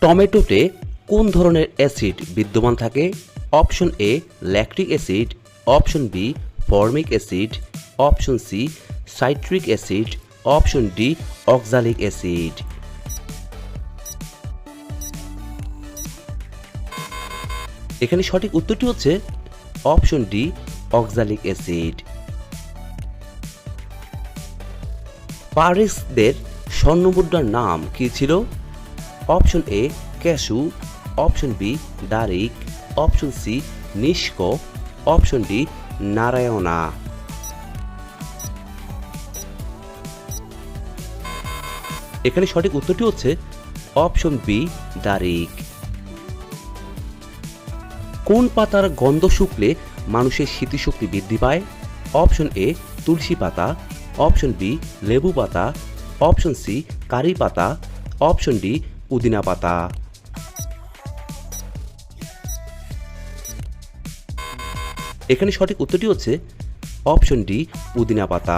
টমেটোতে কোন ধরনের অ্যাসিড বিদ্যমান থাকে? Option A lactic acid, option B formic acid, option C citric acid, option D oxalic acid. এখানে সঠিক উত্তরটি হচ্ছে অপশন ডি অক্সালিক অ্যাসিড। পারিসদের স্বর্ণমুদ্রার নাম কি ছিল? অপশন এ ক্যাশু, অপশন বি দারিক, অপশন সি নিষ্ক, অপশন ডি নারায়ণা। এখানে সঠিক উত্তরটি হচ্ছে অপশন বি দারিক। কোন পাতার গন্ধ শুকলে মানুষের স্মৃতিশক্তি বৃদ্ধি পায়? অপশন এ তুলসী পাতা, অপশন বি লেবু পাতা, অপশন সি কারি পাতা, অপশন ডি পুদিনা পাতা। এখানে সঠিক উত্তরটি হচ্ছে অপশন ডি পুদিনা পাতা।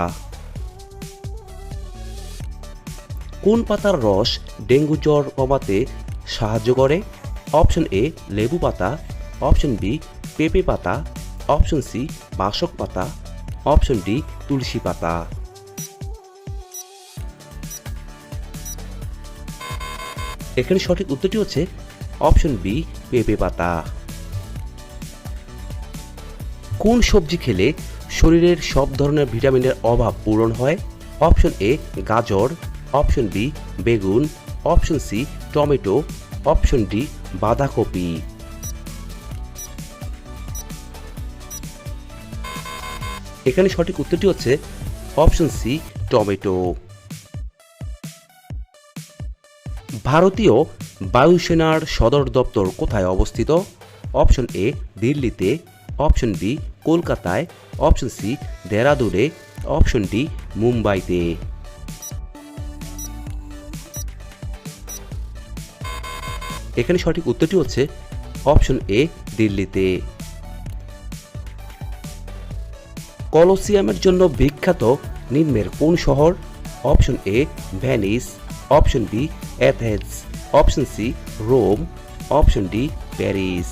কোন পাতার রস ডেঙ্গু জ্বর কমাতে সাহায্য করে? অপশন এ লেবু পাতা, অপশন বি পেঁপে পাতা, অপশন সি বাসক পাতা, অপশন ডি তুলসী পাতা। এখানে সঠিক উত্তরটি হচ্ছে অপশন বি পেঁপে পাতা। কোন সবজি খেলে শরীরের সব ধরনের ভিটামিনের অভাব পূরণ হয়? অপশন এ গাজর, অপশন বি বেগুন, option C tomato, option D বাঁধাকপি। এখানে সঠিক উত্তরটি হচ্ছে অপশন সি টমেটো। ভারতীয় বায়ুসেনার সদর দপ্তর কোথায় অবস্থিত? অপশন এ দিল্লিতে, অপশন বি কলকাতায়, অপশন সি দেরাদুনে, অপশন ডি মুম্বাইতে। এখানে সঠিক উত্তরটি হচ্ছে অপশন এ দিল্লিতে। কলোসিয়ামের জন্য বিখ্যাত নিম্নের কোন শহর? Option A Venice, option B Athens, option C Rome, option D Paris.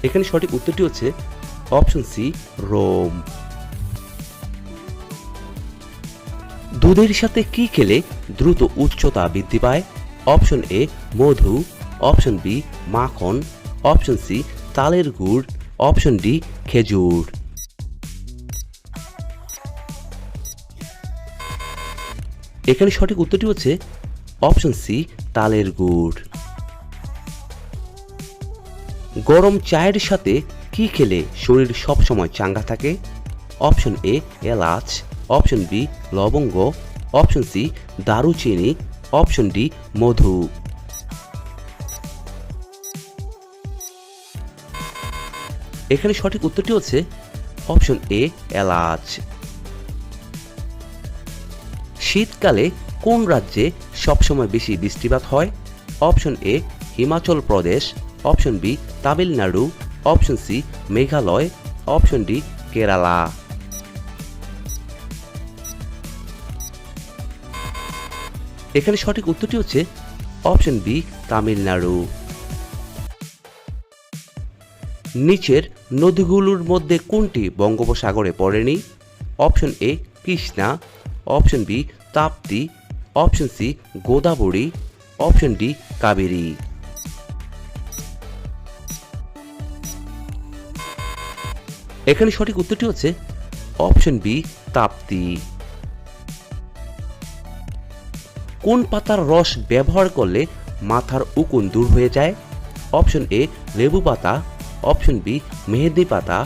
এখানে সঠিক উত্তরটি হচ্ছে অপশন সি রোম। দুধের সাথে কি খেলে দ্রুত উচ্চতা বৃদ্ধি পায়? অপশন এ মধু, অপশন বি মাখন, অপশন সি তালের গুড়, অপশন ডি খেজুর। এখানে সঠিক উত্তরটি হচ্ছে অপশন সি তালের গুড়। গরম চায়ের সাথে কি খেলে শরীর সবসময় চাঙ্গা থাকে? অপশন এ এলাচ, অপশন বি লবঙ্গ, অপশন সি দারুচিনি, অপশন ডি মধু। এখানে সঠিক উত্তরটি হচ্ছে অপশন এ এলাচ। শীতকালে কোন রাজ্যে সবসময় বেশি বৃষ্টিপাত হয়? Option A Himachal Pradesh, option B Tamil Nadu, option C Meghalaya, option D Kerala. এখানে সঠিক উত্তরটি হচ্ছে অপশন বি তামিলনাড়ু। নিচের নদীগুলোর মধ্যে কোনটি বঙ্গোপসাগরে পড়েনি? Option A Krishna, option B Tapti, option C Godavari, option D Kaveri. এখানে সঠিক উত্তরটি হচ্ছে অপশন বি তাপ্তি। কোন পাতার রস ব্যবহার করলে মাথার উকুন দূর হয়ে যায়? অপশন এ লেবু পাতা, অপশন বি মেহেদি পাতা,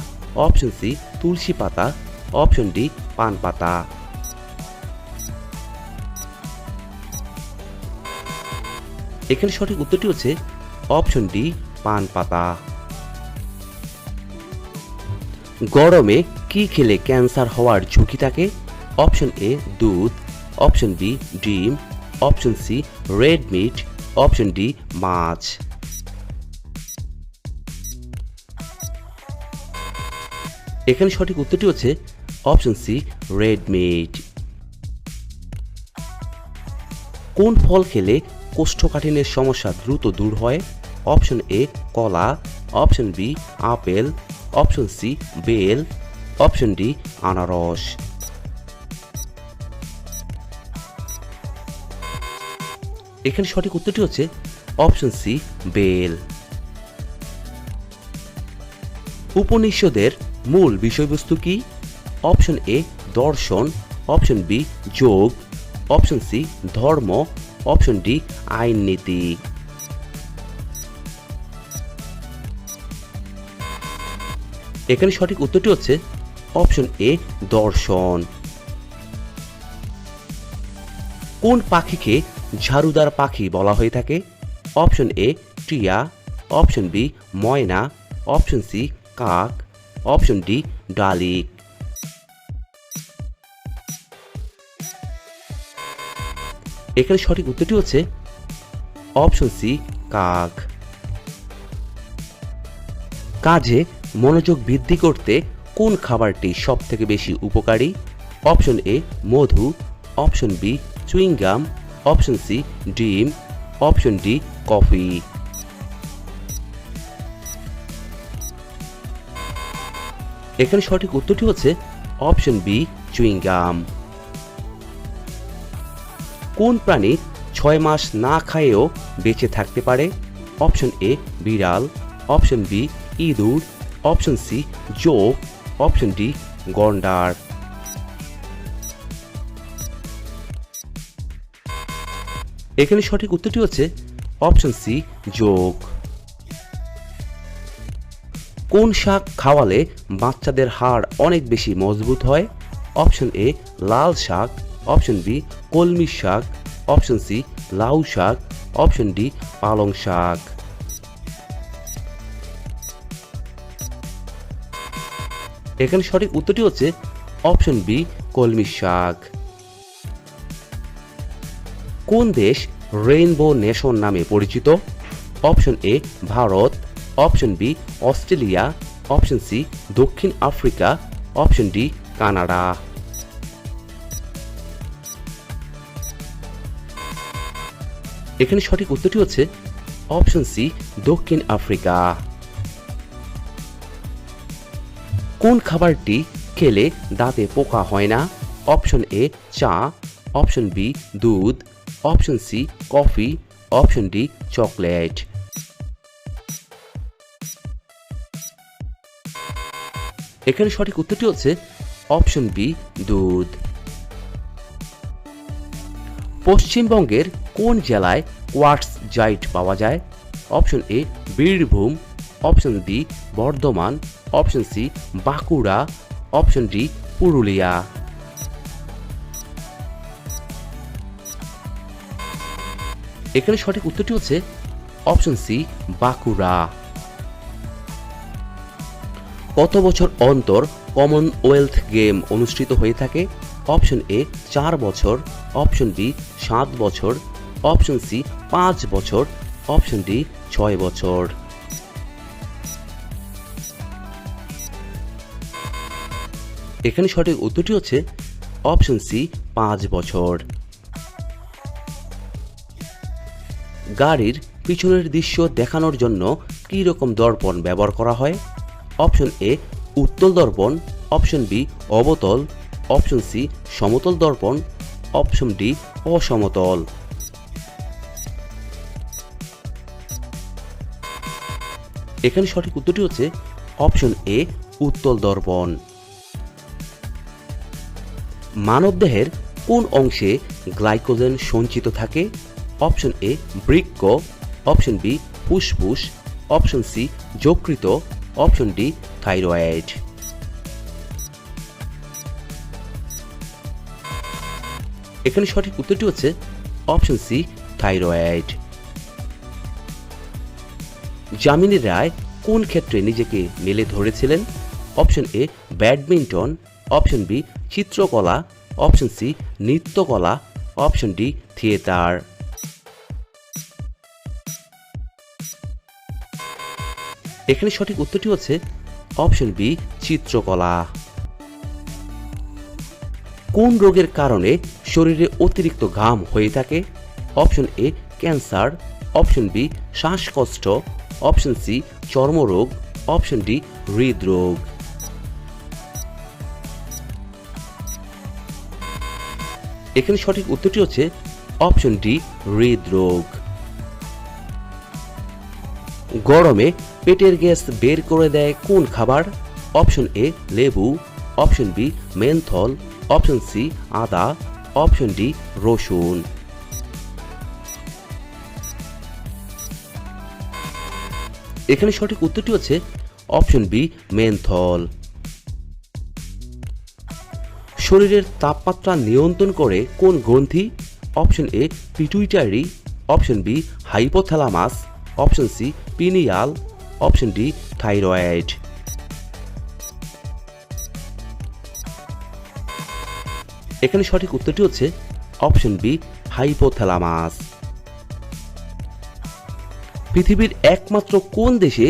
অপশন সি তুলসী পাতা, অপশন ডি পান পাতা। এখানে সঠিক উত্তরটি হচ্ছে অপশন ডি পান পাতা। গরমে কি খেলে ক্যান্সার হওয়ার ঝুঁকি থাকে? অপশন এ দুধ, অপশন বি ডিম, option C red meat, option D মাছ। এখানে সঠিক উত্তরটি হচ্ছে অপশন সি রেড মিট। কোন ফল খেলে কোষ্ঠকাঠিন্যের সমস্যা দ্রুত দূর হয়? অপশন এ কলা, option B apple, option C বেল, অপশন ডি আনারস। এখানে সঠিক উত্তরটি হচ্ছে অপশন সি বেল। উপনিষদের মূল বিষয়বস্তু কি? অপশন এ দর্শন, অপশন বি যোগ, অপশন সি ধর্ম, অপশন ডি আইন নীতি। এখানে সঠিক উত্তরটি হচ্ছে অপশন এ দর্শন। কোন পাখিকে ঝাড়ুদার পাখি বলা হয়ে থাকে? অপশন এ টিয়া, অপশন বি ময়না, অপশন সি কাক, অপশন ডি ডালিক। এখানে সঠিক উত্তরটি হচ্ছে অপশন সি কাক। কাজে মনোযোগ বৃদ্ধি করতে কোন খাবারটি সবথেকে বেশি উপকারী? অপশন এ মধু, option B chewing gum, option C ডিম, অপশন ডি কফি। এখানে সঠিক উত্তরটি হচ্ছে অপশন বি চুইংগাম। কোন প্রাণী 6 মাস না খায়েও বেঁচে থাকতে পারে? অপশন এ বিড়াল, অপশন বি ইঁদুর, অপশন সি জোক, অপশন ডি গন্ডার। এখানে সঠিক উত্তরটি হচ্ছে অপশন সি জোক। কোন শাক খাওয়ালে বাচ্চাদের হাড় অনেক বেশি মজবুত হয়? অপশন এ লাল শাক, অপশন বি কলমি শাক, অপশন সি লাউ শাক, অপশন ডি পালং শাক। এখানে সঠিক উত্তরটি হচ্ছে অপশন বি কলমি শাক। কোন দেশ রেইনবো নেশন নামে পরিচিত? Option A Bharat, option B Australia, option C দক্ষিণ আফ্রিকা, অপশন ডি কানাডা। এখানে সঠিক উত্তরটি হচ্ছে অপশন সি দক্ষিণ আফ্রিকা। কোন খাবারটি খেলে দাঁতে পোকা হয় না? অপশন এ চা, অপশন বি দুধ, option C coffee, option D chocolate. এখানে সঠিক উত্তরটি হচ্ছে অপশন বি দুধ। পশ্চিমবঙ্গের কোন জেলায় কোয়ার্টজ জাইট পাওয়া যায়? Option A Birbhum, option B Bardhaman, option C Bankura, option D Purulia. এখানে সঠিক উত্তরটি হচ্ছে অপশন সি বাঁকুড়া। কত বছর অন্তর কমনওয়েলথ গেম অনুষ্ঠিত হয়ে থাকে? অপশন এ 4 বছর, অপশন বি 7 বছর, অপশন সি 5 বছর, অপশন ডি 6 বছর। এখানে সঠিক উত্তরটি হচ্ছে অপশন সি 5 বছর। গাড়ির পিছনের দৃশ্য দেখানোর জন্য কি রকম দর্পণ ব্যবহার করা হয়? অপশন এ উত্তল দর্পণ, অপশন বি অবতল, অপশন সি সমতল দর্পণ, অপশন ডি অসমতল। এখানে সঠিক উত্তরটি হচ্ছে অপশন এ উত্তল দর্পণ। মানবদেহের কোন অংশে গ্লাইকোজেন সঞ্চিত থাকে? অপশন এ বৃক্ক, অপশন বি ফুসফুস, অপশন সি যকৃত, অপশন ডি থাইরয়েড। এখানে সঠিক উত্তরটি হচ্ছে option C thyroid. Jamini Roy কোন ক্ষেত্রে নিজেকে মেলে ধরেছিলেন? Option A badminton, option B চিত্রকলা, অপশন সি নৃত্যকলা, অপশন ডি থিয়েটার। এখানে সঠিক উত্তরটি হচ্ছে অপশন বি চিত্রকলা। কোন রোগের কারণে শরীরে অতিরিক্ত ঘাম হয়ে থাকে? Option A cancer, option B শ্বাসকষ্ট, অপশন সি চর্মরোগ, অপশন ডি হৃদরোগ। এখানে সঠিক উত্তরটি হচ্ছে অপশন ডি হৃদরোগ। গরমে পেটের গ্যাস বের করে দেয় কোন খাবার? অপশন এ লেবু, option B menthol, option C আদা, অপশন ডি রসুন। এখানে সঠিক উত্তরটি হচ্ছে অপশন বি মেন্থল। শরীরের তাপমাত্রা নিয়ন্ত্রণ করে কোন গ্রন্থি? Option A pituitary, option B hypothalamus, option C pineal, option D thyroid. এখানে সঠিক উত্তরটি হচ্ছে অপশন বি হাইপোথ্যালামাস। পৃথিবীর একমাত্র কোন দেশে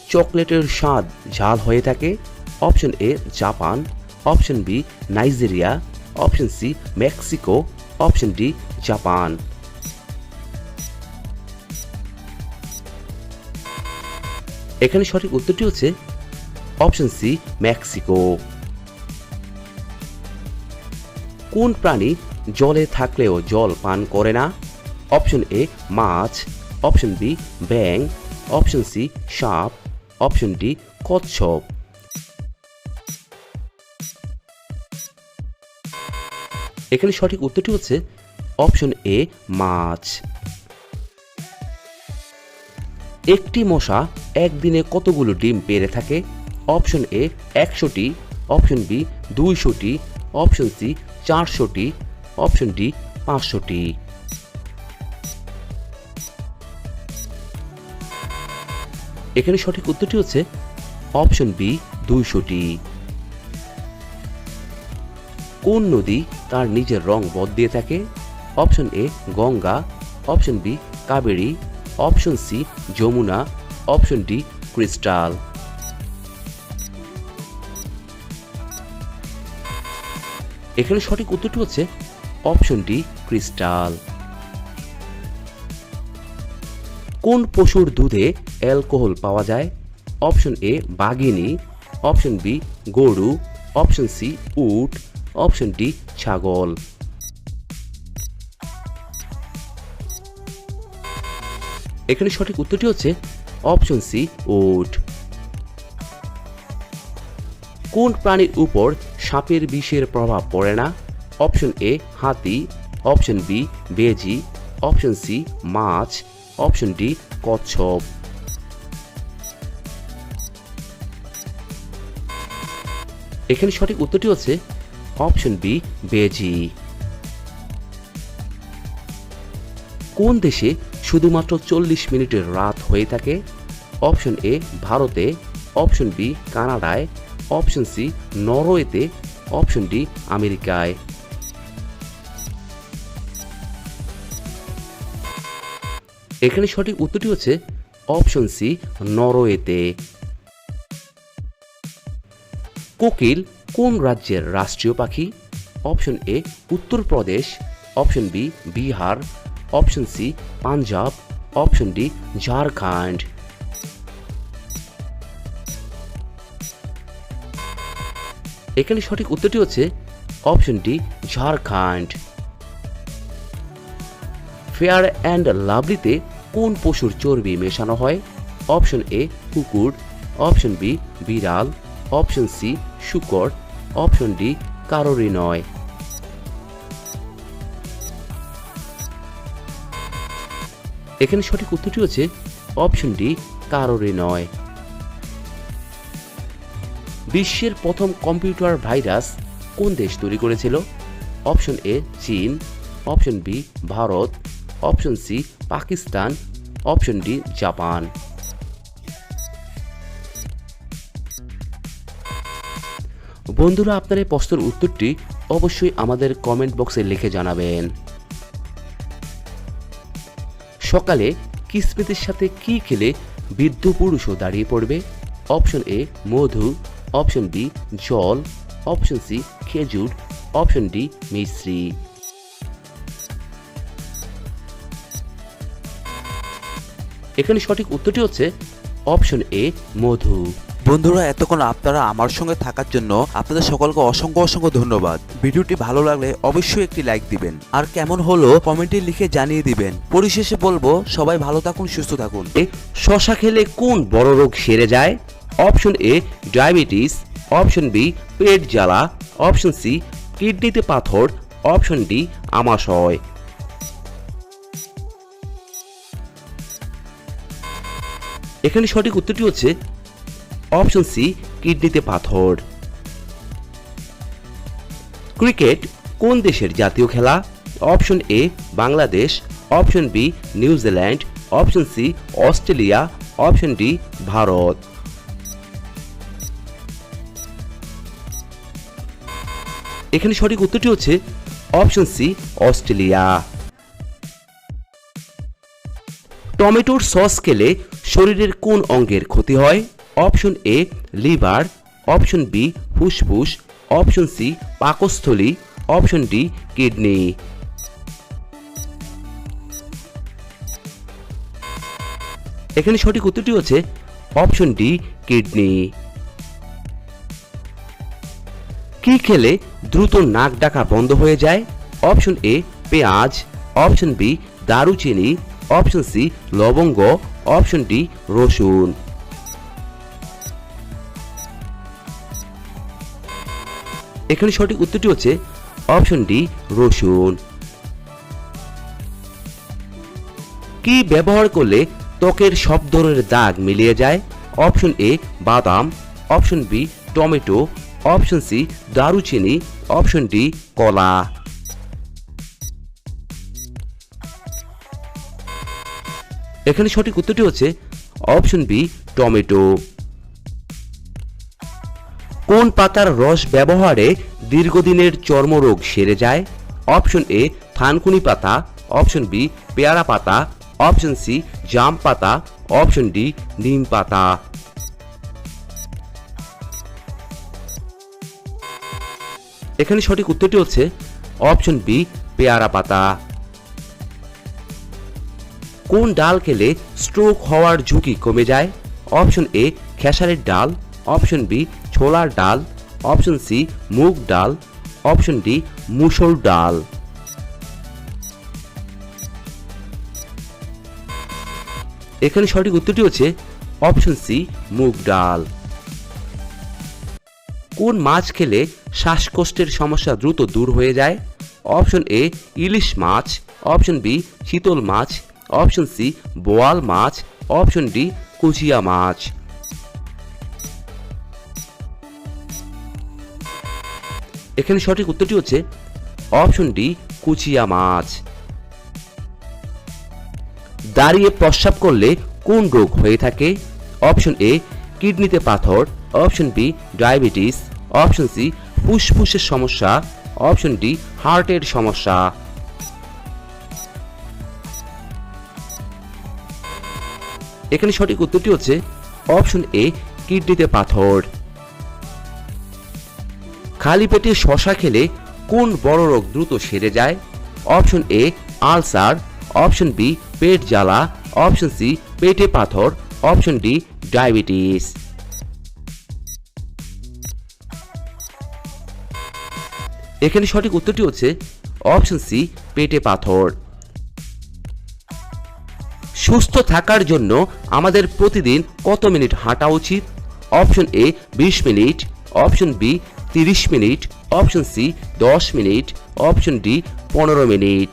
চকলেটের স্বাদ ঝাল হয়ে থাকে? Option A Japan, option B Nigeria, option C Mexico, option D Japan. এখানে সঠিক উত্তরটি হচ্ছে অপশন সি মেক্সিকো। কোন প্রাণী জলে থাকলেও জল পান করে না? অপশন এ মাছ, অপশন বি ব্যাঙ, অপশন সি সাপ, অপশন ডি কচ্ছপ। এখানে সঠিক উত্তরটি হচ্ছে অপশন এ মাছ। একটি মশা একদিনে কতগুলো ডিম পেড়ে থাকে? অপশন এ 100টি, অপশন বি 200টি, অপশন সি 400টি, অপশন ডি 500টি। এখানে সঠিক উত্তরটি হচ্ছে অপশন বি 200টি। কোন নদী তার নিজের রং বদলিয়ে থাকে? Option A Ganga, option B Kaveri, option C Yamuna, option D crystal. এখানে সঠিক উত্তরটি হচ্ছে অপশন ডি ক্রিস্টাল। কোন পশুর দুধে অ্যালকোহল পাওয়া যায়? অপশন এ বাঘিনী, অপশন বি গরু, অপশন সি উট, অপশন ডি ছাগল। এখানে সঠিক উত্তরটি হচ্ছে অপশন সি উট। কোন প্রাণীর উপর সাপের বিষের প্রভাব পড়ে না? অপশন এ হাতি, অপশন বি বেজি, অপশন সি মাছ, অপশন ডি কচ্ছপ। এখানে সঠিক উত্তরটি হচ্ছে অপশন বি বেজি। কোন দেশে শুধুমাত্র 40 মিনিটের রাত হয়ে থাকে? অপশন এ ভারতে, অপশন বি কানাডায়, অপশন সি নরওয়েতে, অপশন ডি আমেরিকায়। এখানে সঠিক উত্তরটি হচ্ছে অপশন সি নরওয়েতে। কোকিল কোন রাজ্যের রাষ্ট্রীয় পাখি? Option A Uttar Pradesh, option B Bihar, option C Punjab, option D Jharkhand. এখানে সঠিক উত্তরটি হচ্ছে option D Jharkhand. Fair and লাভলিতে কোন পশুর চর্বি মেশানো হয়? অপশন এ কুকুর, অপশন বি বিড়াল, অপশন সি শূকর, অপশন ডি কারোরই নয়। এখানে সঠিক উত্তরটি হচ্ছে অপশন ডি কারোরই নয়। বিশ্বের প্রথম কম্পিউটার ভাইরাস কোন দেশ তৈরি করেছিল? অপশন এ চীন, option B Bharat, option C Pakistan, option D Japan. বন্ধুরা, আপনার এই প্রশ্নের উত্তরটি অবশ্যই আমাদের কমেন্ট বক্সে লিখে জানাবেন। সকালে কিসমিসের সাথে কি খেলে বৃদ্ধ পুরুষও দাঁড়িয়ে পড়বে? অপশন এ মধু, অপশন বি জল, অপশন সি খেজুর, অপশন ডি মিশ্রি। এখানে সঠিক উত্তরটি হচ্ছে অপশন এ মধু। বন্ধুরা, এতক্ষণ আপনারা আমার সঙ্গে থাকার জন্য আপনাদের সকলকে অসংখ্য অসংখ্য ধন্যবাদ। ভিডিওটি ভালো লাগলে অবশ্যই একটি লাইক দিবেন, আর কেমন হলো কমেন্টে লিখে জানিয়ে দিবেন। পরিশেষে বলবো, সবাই ভালো থাকুন, সুস্থ থাকুন। শশা খেলে কোন বড় রোগ সেরে যায়? Option A diabetes, option B পেট জ্বালা, অপশন সি কিডনিতে পাথর, অপশন ডি আমাশয়। এখানে সঠিক উত্তরটি হচ্ছে অপশন সি কিডনিতে পাথর। ক্রিকেট কোন দেশের জাতীয় খেলা? Option A Bangladesh, option B New Zealand, option C Australia, option D Bharat. এখানে সঠিক উত্তরটি হচ্ছে অপশন সি অস্ট্রেলিয়া। টমেটোর সস খেলে শরীরের কোন অঙ্গের ক্ষতি হয়? Option A liver, option B ফুসফুস, অপশন সি পাকস্থলী, অপশন ডি কিডনি। এখানে সঠিক উত্তরটি হচ্ছে অপশন ডি কিডনি। কি খেলে দ্রুত নাক ডাকা বন্ধ হয়ে যায়? অপশন এ পেঁয়াজ, অপশন বি দারুচিনি, অপশন সি লবঙ্গ, অপশন ডি রসুন। এখানে সঠিক উত্তরটি হচ্ছে অপশন ডি রসুন। কি ব্যবহার করলে ত্বকের সব ধরনের দাগ মিলিয়ে যায়? অপশন এ বাদাম, option B tomato, option C দারুচিনি, অপশন ডি কলা। এখানে সঠিক উত্তরটি হচ্ছে অপশন বি টমেটো। কোন পাতার রস ব্যবহারে দীর্ঘদিনের চর্মরোগ সেরে যায়? অপশন এ থানকুনি পাতা, অপশন বি পেয়ারা পাতা, অপশন সি জাম পাতা, অপশন ডি নিম পাতা। এখানে সঠিক উত্তরটি হচ্ছে অপশন বি পেয়ারা পাতা। কোন ডাল খেলে স্ট্রোক হওয়ার ঝুঁকি কমে যায়? অপশন এ খেসারির ডাল, অপশন বি ছোলার ডাল, অপশন সি মুগ ডাল, অপশন ডি মুসুর ডাল। এখানে সঠিক উত্তরটি হচ্ছে অপশন সি মুগ ডাল। কোন মাছ খেলে শ্বাসকষ্টের সমস্যা দ্রুত দূর হয়ে যায়? অপশন এ ইলিশ মাছ, অপশন বি চিতল মাছ, অপশন সি বোয়াল মাছ, অপশন ডি কুচিয়া মাছ। এখানে সঠিক উত্তরটি হচ্ছে অপশন ডি কুচিয়া মাছ। দাঁড়িয়ে প্রস্রাব করলে কোন রোগ হয়ে থাকে? অপশন এ কিডনিতে পাথর, option B diabetes, option C ফুসফুসের সমস্যা, অপশন ডি হার্টের সমস্যা। এখানে সঠিক উত্তরটি হচ্ছে অপশন এ কিডনিতে পাথর। খালি পেটে শশা খেলে কোন বড় রোগ দ্রুত সেরে যায়? Option A ulcer, option B পেট জ্বালা, অপশন সি পেটে পাথর, অপশন ডি ডায়াবেটিস। এখানে সঠিক উত্তরটি হচ্ছে অপশন সি পেটে পাথর। সুস্থ থাকার জন্য আমাদের প্রতিদিন কত মিনিট হাঁটা উচিত? Option A 20 minute, option B 30 minute, option C 10 minute, option D 15 minute.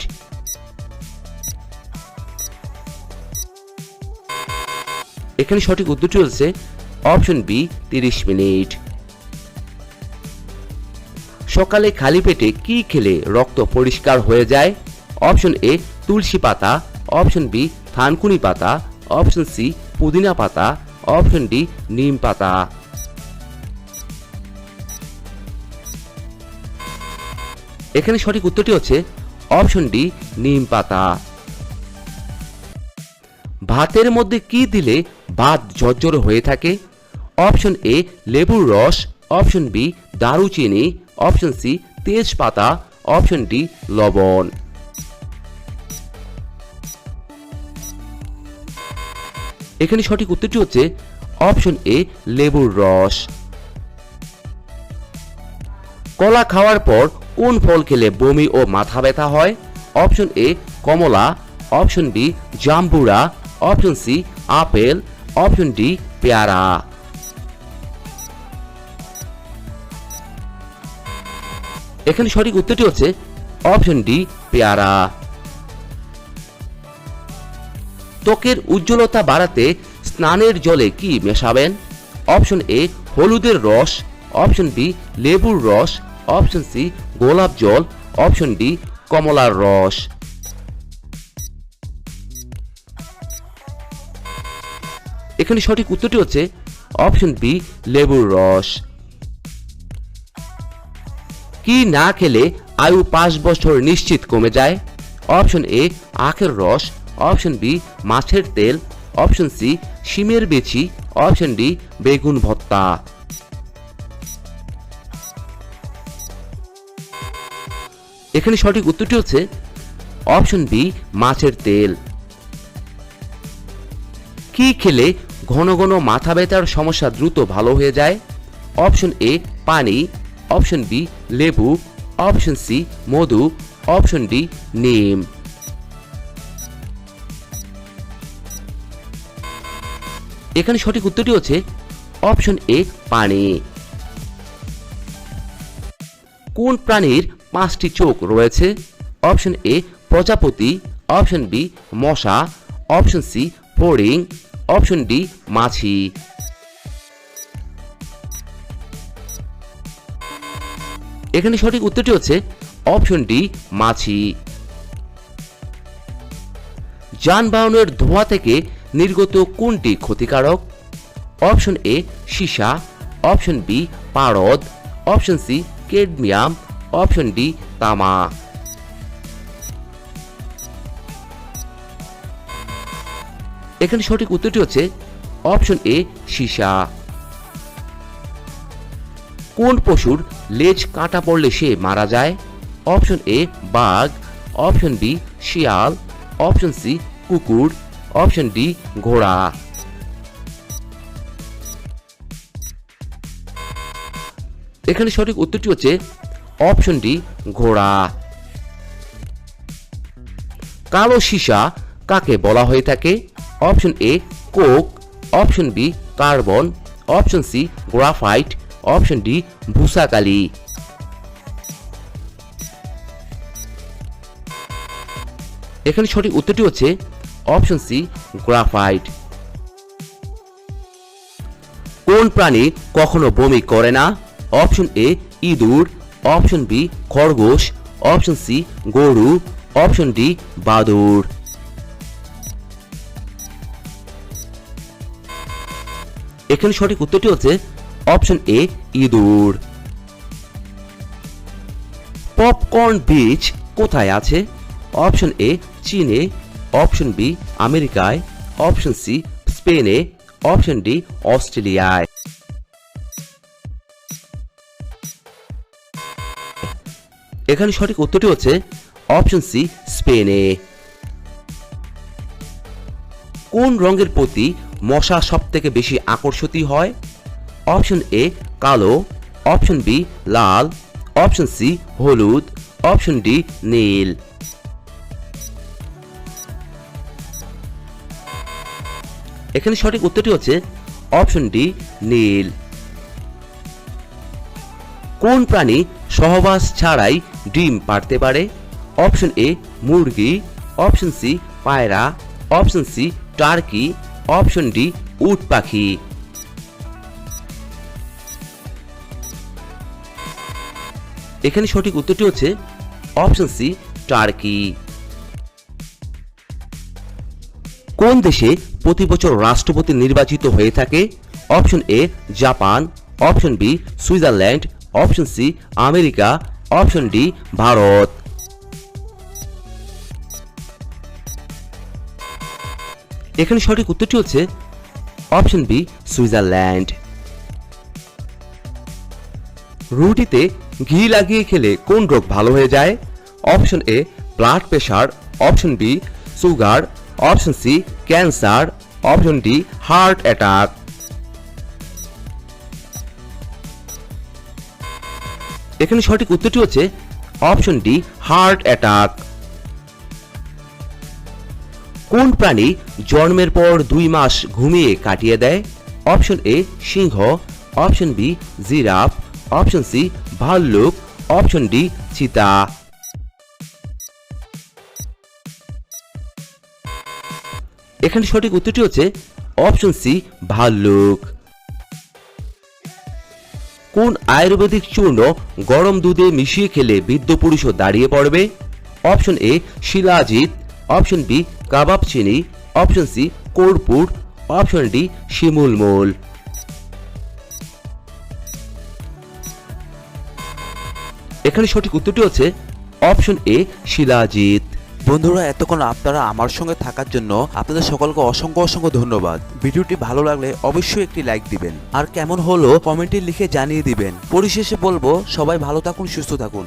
এখানে সঠিক উত্তরটি হচ্ছে অপশন বি 30 মিনিট। সকালে খালি পেটে কি খেলে রক্ত পরিষ্কার হয়ে যায়? অপশন এ তুলসী পাতা, অপশন বি থানকুনি পাতা, অপশন সি পুদিনা পাতা, অপশন ডি নিম পাতা। এখানে সঠিক উত্তরটি হচ্ছে অপশন ডি নিম পাতা। ভাতের মধ্যে কি দিলে ভাত ঝরঝরে হয়ে থাকে? অপশন এ লেবুর রস, অপশন বি দারুচিনি, অপশন সি তেজপাতা, অপশন ডি লবণ। এখানে সঠিক উত্তরটি হচ্ছে অপশন এ লেবুর রস। কলা খাওয়ার পর কোন ফল খেলে বমি ও মাথা ব্যথা হয়? অপশন এ কমলা, অপশন বি জাম্বুরা, option C apple, option D পেয়ারা। এখানে সঠিক উত্তরটি হচ্ছে অপশন ডি পেয়ারা। ত্বকের উজ্জ্বলতা বাড়াতে স্নানের জলে কি মেশাবেন? অপশন এ হলুদের রস, অপশন বি লেবুর রস, অপশন সি গোলাপ জল, অপশন ডি কমলার রস। এখানে সঠিক উত্তরটি হচ্ছে অপশন বি লেবুর রস। কি না খেলে আয়ু 5 বছর নিশ্চিত কমে যায়? অপশন এ আখের রস, অপশন বি মাছের তেল, অপশন সি শিমের বিচি, অপশন ডি বেগুন ভর্তা। এখানে সঠিক উত্তরটি হচ্ছে অপশন বি মাছের তেল। কি খেলে ঘন ঘন মাথা ব্যথার সমস্যা দ্রুত ভালো হয়ে যায়? অপশন এ পানি, অপশন বি লেবু, অপশন সি মধু, অপশন ডি নিম। এখানে সঠিক উত্তরটি হচ্ছে অপশন এ পানি। কোন প্রাণীর 5টি চোখ রয়েছে? অপশন এ প্রজাপতি, অপশন বি মশা, অপশন সি ফড়িং, অপশন ডি মাছি। এখানে সঠিক উত্তরটি হচ্ছে অপশন ডি মাছি। যানবাহনের ধোঁয়া থেকে নির্গত কোনটি ক্ষতিকারক? অপশন এ সীসা, অপশন বি পারদ, option C cadmium, option D তামা। এখানে সঠিক উত্তরটি হচ্ছে অপশন এ সীসা। কোন পশুর লেজ কাটা পড়লে সে মারা যায়? অপশন এ বাঘ, অপশন বি শিয়াল, অপশন সি কুকুর, অপশন ডি ঘোড়া। এখানে সঠিক উত্তরটি হচ্ছে অপশন ডি ঘোড়া। কালো সীসা কাকে বলা হয়ে থাকে? Option A coke, option B carbon, option C graphite, option D ভূসাকালি। এখানে সঠিক উত্তরটি হচ্ছে অপশন সি গ্রাফাইট। কোন প্রাণী কখনো বমি করে না? অপশন এ ইঁদুর, অপশন বি খরগোশ, অপশন সি গরু, অপশন ডি বাদুড়। এখানে সঠিক উত্তরটি হচ্ছে অপশন এ ইঁদুর। পপকর্ন বীজ কোথায় আছে? অপশন এ চীনে, অপশন বি আমেরিকায়, অপশন সি স্পেনে, অপশন ডি অস্ট্রেলিয়ায়। এখানে সঠিক উত্তরটি হচ্ছে অপশন সি স্পেনে। কোন রঙের প্রতি মশা সবথেকে বেশি আকর্ষিত হয়? অপশন এ কালো, অপশন বি লাল, অপশন সি হলুদ, অপশন ডি নীল। এখানে সঠিক উত্তরটি হচ্ছে অপশন ডি নীল। কোন প্রাণী সহবাস ছাড়াই ডিম পাড়তে পারে? অপশন এ মুরগি, অপশন সি পায়রা, option C turkey, option D উট পাখি। এখানে সঠিক উত্তরটি হচ্ছে অপশন সি টার্কি। কোন দেশে প্রতি বছর রাষ্ট্রপতি নির্বাচিত হয়ে থাকে? Option A Japan, option B Switzerland, option C America, option D Bharat. এখানে সঠিক উত্তরটি হচ্ছে অপশন বি সুইজারল্যান্ড। রুটিতে ঘি লাগিয়ে খেলে কোন রোগ ভালো হয়ে যায়? Option A blood pressure, option B sugar, option C cancer, option D heart attack. এখানে সঠিক উত্তরটি হচ্ছে অপশন ডি হার্ট অ্যাটাক। কোন প্রাণী জন্মের পর 2 মাস ঘুমিয়ে কাটিয়ে দেয়? অপশন এ সিংহ, option B giraffe, option C ভাল্লুক, অপশন ডি চিতা। এখানে সঠিক উত্তরটি হচ্ছে অপশন সি ভাল্লুক। কোন আয়ুর্বেদিক চূর্ণ গরম দুধে মিশিয়ে খেলে বৃদ্ধ পুরুষও দাঁড়িয়ে পড়বে? Option A shilajit, option B কাবাব চিনি, অপশন সি কর্পূর, অপশন ডি শিমুল মূল। এখানে সঠিক উত্তরটি হচ্ছে অপশন এ শিলাজিৎ। বন্ধুরা, এতক্ষণ আপনারা আমার সঙ্গে থাকার জন্য আপনাদের সকলকে অসংখ্য অসংখ্য ধন্যবাদ। ভিডিওটি ভালো লাগলে অবশ্যই একটি লাইক দিবেন, আর কেমন হলো কমেন্টে লিখে জানিয়ে দিবেন। পরিশেষে বলবো, সবাই ভালো থাকুন, সুস্থ থাকুন।